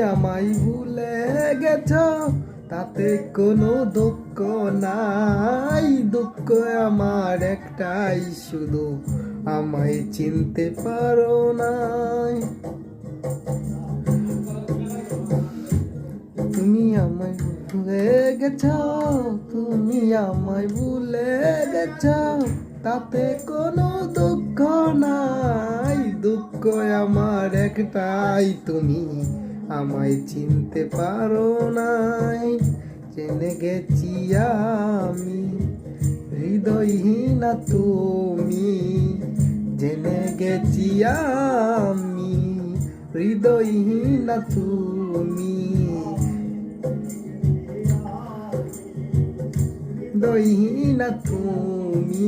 আমায় ভুলে গেছ, তাতে কোনো দুঃখ নাই। দুঃখ আমার একটাই শুধু, আমায় চিনতে পারো নাই। তুমি আমায় ভুলে গেছ, তুমি আমায় ভুলে গেছ, তাতে কোনো দুঃখ নাই। দুঃখ আমার একটাই, তুমি আমায় চিনতে পারো নাই। জেনে গেছি আমি হৃদয়হীনা তুমি, জেনে গেছি আমি হৃদয়হীনা তুমি, হৃদয়হীনা তুমি।